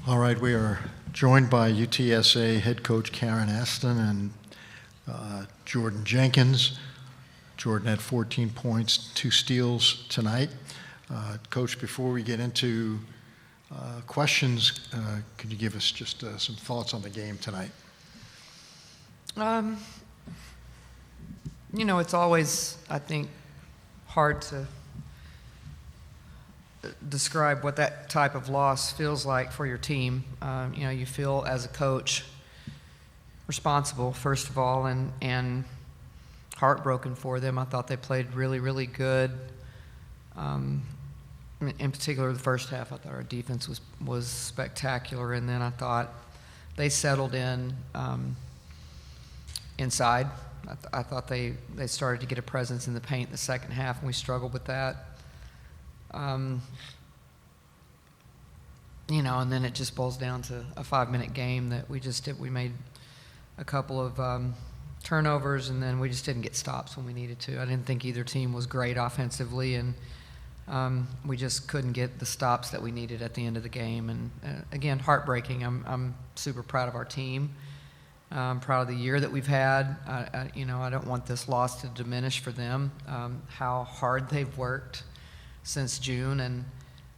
All right, we are joined by UTSA head coach Karen Aston and Jordyn Jenkins. Jordyn had 14 points, 2 steals tonight. Coach, before we get into questions, could you give us just some thoughts on the game tonight? You know, it's always, I think, hard to describe what that type of loss feels like for your team. You know, you feel as a coach responsible, first of all, and heartbroken for them. I thought they played really, really good. In particular, the first half, I thought our defense was spectacular, and then I thought they settled in inside. I thought they started to get a presence in the paint in the second half, and we struggled with that. You know, and then it just boils down to a 5-minute game that we made a couple of turnovers, and then we just didn't get stops when we needed to. I didn't think either team was great offensively, and we just couldn't get the stops that we needed at the end of the game. And again, heartbreaking. I'm super proud of our team. I'm proud of the year that we've had. You know, I don't want this loss to diminish for them, how hard they've worked since June and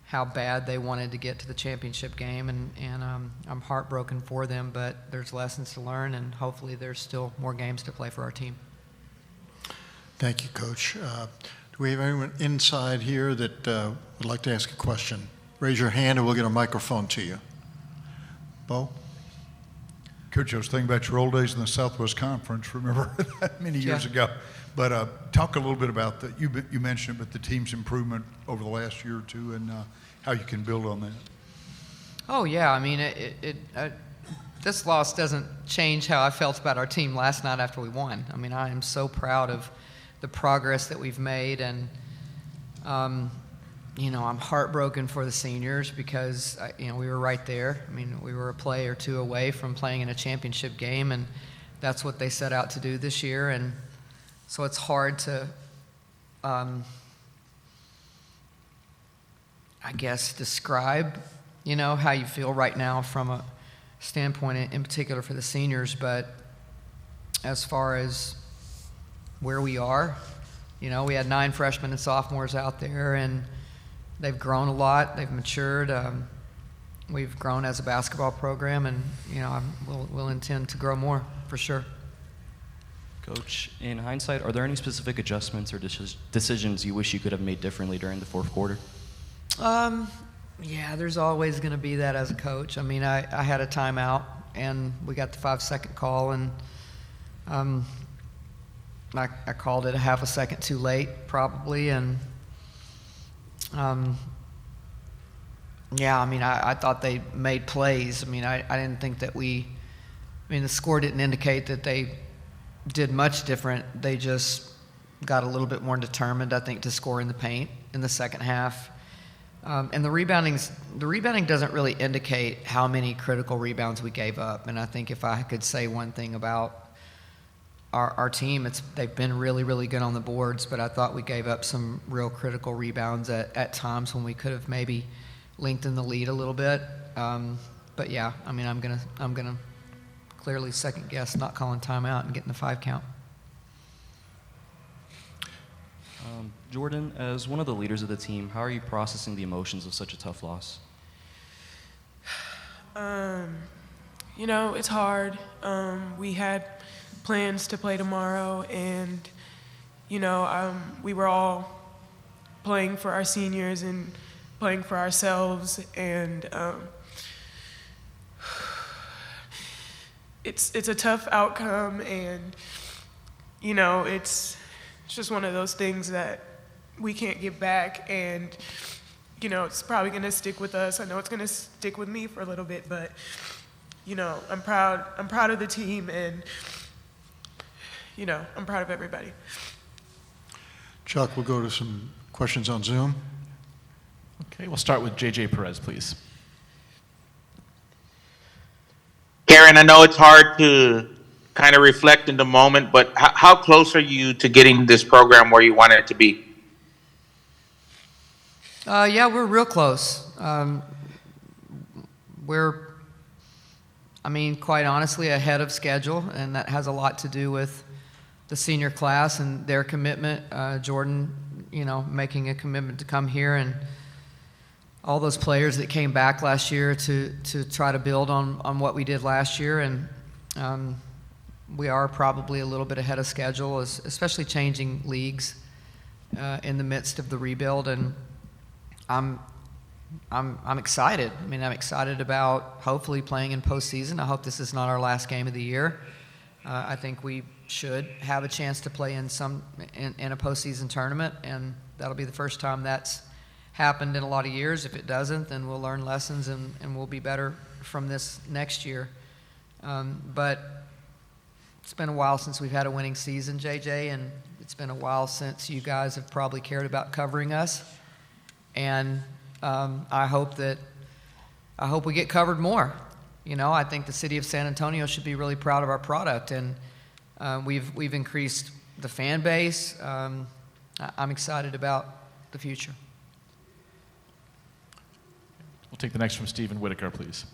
how bad they wanted to get to the championship game, and I'm heartbroken for them, but there's lessons to learn, and hopefully there's still more games to play for our team. Thank you, Coach. Do we have anyone inside here that would like to ask a question? Raise your hand and we'll get a microphone to you. Bo? Coach, I was thinking about your old days in the Southwest Conference, remember that many years ago. But talk a little bit about you mentioned it, but the team's improvement over the last year or two and how you can build on that. Oh, yeah. I mean, this loss doesn't change how I felt about our team last night after we won. I mean, I am so proud of the progress that we've made, and, you know, I'm heartbroken for the seniors because, you know, we were right there. I mean, we were a play or two away from playing in a championship game, and that's what they set out to do this year. And so it's hard to, I guess, describe, you know, how you feel right now from a standpoint, in particular for the seniors. But as far as where we are, you know, we had 9 freshmen and sophomores out there, and they've grown a lot. They've matured. We've grown as a basketball program, and, you know, we'll intend to grow more for sure. Coach, in hindsight, are there any specific adjustments or decisions you wish you could have made differently during the fourth quarter? Yeah, there's always going to be that as a coach. I mean, I had a timeout, and we got the 5-second call, and I called it a half a second too late, probably, and yeah, I mean, I thought they made plays. I mean, I didn't think that the score didn't indicate that they did much different. They just got a little bit more determined, I think, to score in the paint in the second half. And the rebounding doesn't really indicate how many critical rebounds we gave up. And I think if I could say one thing about our team, they've been really, really good on the boards, but I thought we gave up some real critical rebounds at times when we could have maybe lengthened the lead a little bit. But yeah, I mean, I'm gonna clearly second guess not calling timeout and getting the 5 count. Jordyn, as one of the leaders of the team, how are you processing the emotions of such a tough loss? You know, it's hard. We had plans to play tomorrow, and, you know, we were all playing for our seniors and playing for ourselves, and it's a tough outcome, and, you know, it's just one of those things that we can't get back, and, you know, it's probably going to stick with us. I know it's going to stick with me for a little bit, but, you know, I'm proud of the team, and, you know, I'm proud of everybody. Chuck, we'll go to some questions on Zoom. Okay, we'll start with JJ Perez, please. Karen, I know it's hard to kind of reflect in the moment, but how close are you to getting this program where you want it to be? Yeah, we're real close. we're, I mean, quite honestly, ahead of schedule, and that has a lot to do with the senior class and their commitment. Jordyn, making a commitment to come here, and all those players that came back last year to try to build on what we did last year. And we are probably a little bit ahead of schedule, especially changing leagues in the midst of the rebuild. And I'm excited. I mean, I'm excited about hopefully playing in postseason. I hope this is not our last game of the year. I think we should have a chance to play in a postseason tournament, and that'll be the first time that's happened in a lot of years. If it doesn't, then we'll learn lessons and we'll be better from this next year. But it's been a while since we've had a winning season, JJ, and it's been a while since you guys have probably cared about covering us. And I hope we get covered more. I think the city of San Antonio should be really proud of our product, and we've increased the fan base. I'm excited about the future. We'll take the next from Stephen Whitaker, please.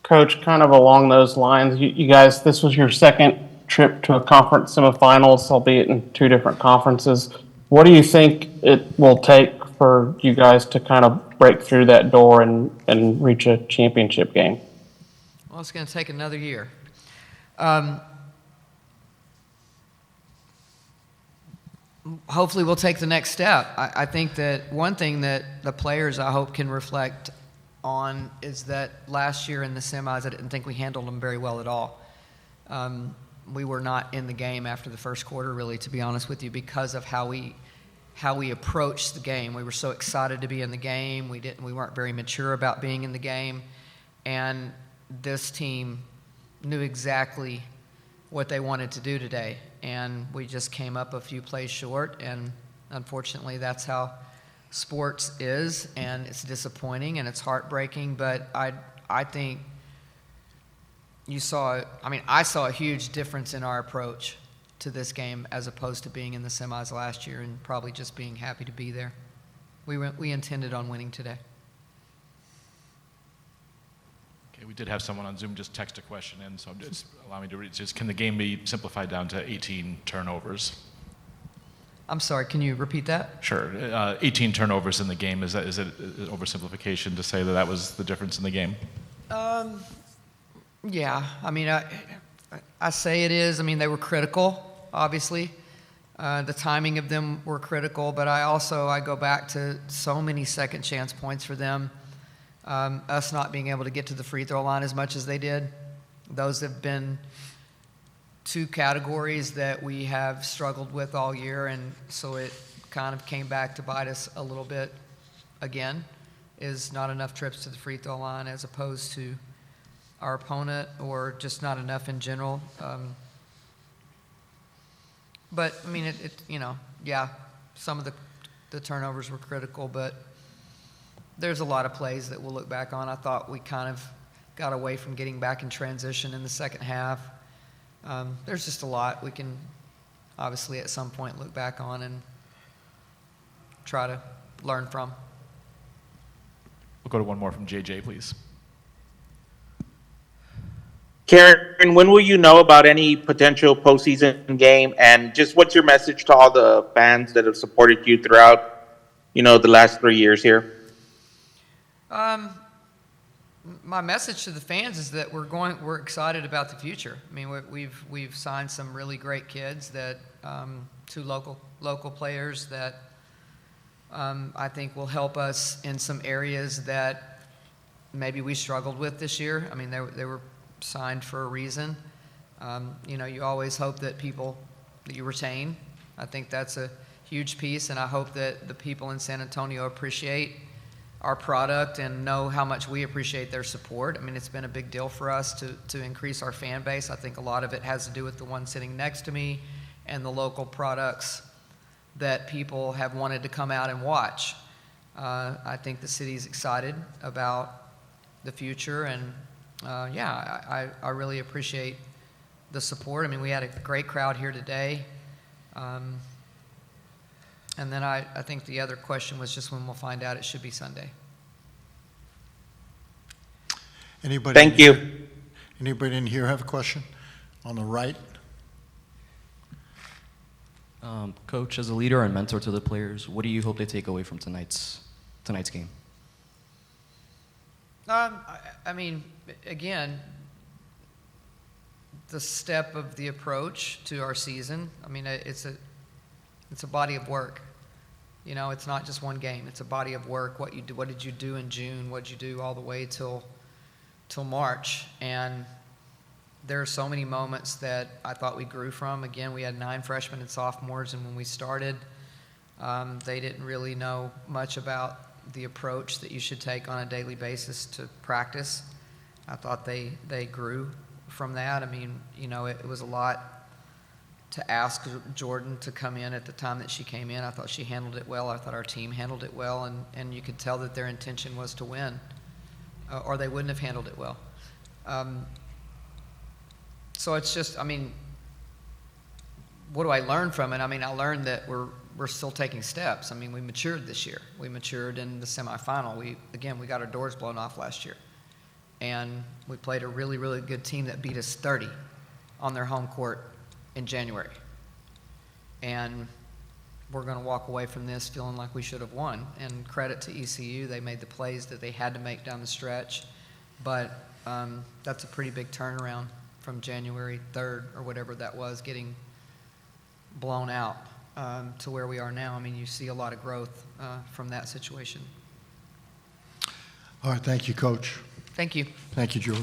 Coach, kind of along those lines, you guys, this was your second trip to a conference semifinals, albeit in two different conferences. What do you think it will take for you guys to kind of break through that door and reach a championship game? Well, it's going to take another year. Hopefully we'll take the next step. I think that one thing that the players, I hope, can reflect on is that last year in the semis, I didn't think we handled them very well at all. We were not in the game after the first quarter, really, to be honest with you, because of how we approached the game. We were so excited to be in the game. We weren't very mature about being in the game. And this team knew exactly what they wanted to do today, and we just came up a few plays short, and unfortunately that's how sports is, and it's disappointing and it's heartbreaking. But I think I saw a huge difference in our approach to this game as opposed to being in the semis last year and probably just being happy to be there. We intended on winning today. Okay, we did have someone on Zoom just text a question in, so just allow me to read. Just, can the game be simplified down to 18 turnovers? I'm sorry, can you repeat that? Sure. 18 turnovers in the game. Is it an oversimplification to say that was the difference in the game? Yeah. I mean, I say it is. I mean, they were critical, obviously. The timing of them were critical, but I go back to so many second chance points for them. Us not being able to get to the free throw line as much as they did. Those have been two categories that we have struggled with all year, and so it kind of came back to bite us a little bit again, is not enough trips to the free throw line as opposed to our opponent, or just not enough in general. But, I mean, some of the turnovers were critical, but there's a lot of plays that we'll look back on. I thought we kind of got away from getting back in transition in the second half. There's just a lot we can obviously at some point look back on and try to learn from. We'll go to one more from JJ, please. Karen, when will you know about any potential postseason game? And just what's your message to all the fans that have supported you throughout, the last 3 years here? My message to the fans is that we're excited about the future. I mean, we've signed some really great kids that two local players that I think will help us in some areas that maybe we struggled with this year. I mean, they were signed for a reason. You always hope that you retain. I think that's a huge piece, and I hope that the people in San Antonio appreciate our product and know how much we appreciate their support. I mean, it's been a big deal for us to increase our fan base. I think a lot of it has to do with the one sitting next to me and the local products that people have wanted to come out and watch. I think the city's excited about the future, and I really appreciate the support. I mean, we had a great crowd here today. And then I think the other question was just when we'll find out. It should be Sunday. Anybody? Thank you. Anybody in here have a question? On the right? Coach, as a leader and mentor to the players, what do you hope they take away from tonight's game? I mean, again, the step of the approach to our season. I mean, it's a body of work. You know, it's not just one game. It's a body of work. What did you do in June? What did you do all the way till March? And there are so many moments that I thought we grew from. Again, we had 9 freshmen and sophomores, and when we started, they didn't really know much about the approach that you should take on a daily basis to practice. I thought they grew from that. I mean, you know, it was a lot to ask Jordyn to come in at the time that she came in. I thought she handled it well. I thought our team handled it well, and you could tell that their intention was to win, or they wouldn't have handled it well. So it's just, I mean, what do I learn from it? I mean, I learned that we're still taking steps. I mean, we matured this year. We matured in the semifinal. We got our doors blown off last year. And we played a really, really good team that beat us 30 on their home court in January. And we're going to walk away from this feeling like we should have won. And credit to ECU, they made the plays that they had to make down the stretch. But that's a pretty big turnaround from January 3rd or whatever that was, getting blown out to where we are now. I mean, you see a lot of growth from that situation. All right, thank you, Coach. Thank you. Thank you, Jordyn.